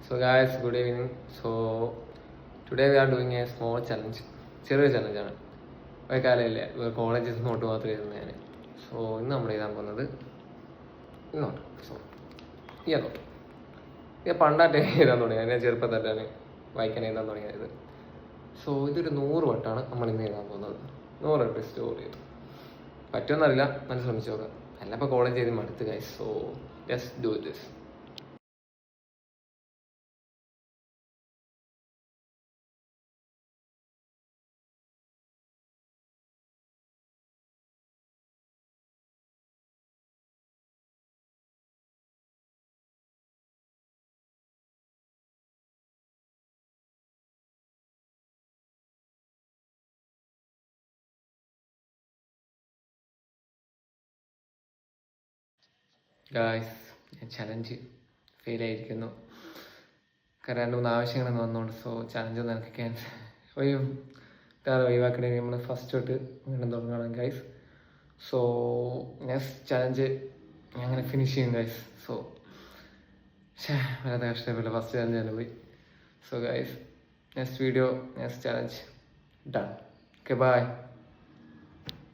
So guys, good evening. So today we are doing a small challenge. ചെറിയ ചലഞ്ചാണ്. ഒരു കാലമില്ലേ college not മാത്രം എഴുതുന്നത് ഞാൻ. സോ ഇന്ന് നമ്മൾ എഴുതാൻ പോകുന്നത് ഇന്നോട്ട്. സോ ഈ നോട്ട് ഇത് പണ്ടായിട്ട് എഴുതാൻ തുടങ്ങിയത്, ഞാൻ ചെറുപ്പത്തല്ലാണ് വായിക്കാൻ എഴുതാൻ തുടങ്ങിയത്. സോ ഇതൊരു 100 വട്ടമാണ് നമ്മൾ ഇന്ന് എഴുതാൻ പോകുന്നത്. 100 വട്ടം സ്റ്റോർ ചെയ്തു. പറ്റുമെന്നറിയില്ല, നല്ല ശ്രമിച്ചു നോക്കാം. അല്ല ഇപ്പോൾ കോളേജ് ചെയ്ത് മടുത്ത് guys. So just do this. Guys, ഞാൻ ചലഞ്ച് ഫെയിലായിരിക്കുന്നു. കാരണം 2-3 ആവശ്യങ്ങളൊന്നും വന്നുകൊണ്ട്. സോ ചലഞ്ച് ഒന്ന് എനിക്ക് ക്യാൻസൽ ഒഴിവാക്കണേ. നമ്മൾ ഫസ്റ്റ് തൊട്ട് വീണ്ടും തുടങ്ങണം ഗൈസ്. സോ നെക്സ്റ്റ് ചലഞ്ച് ഞാൻ അങ്ങനെ ഫിനിഷ് ചെയ്യും ഗൈസ്. സോ വളരെ കഷ്ടപ്പെട്ടില്ല, ഫസ്റ്റ് ചലഞ്ച് തന്നെ പോയി. So guys, next video, next challenge done. Okay, by.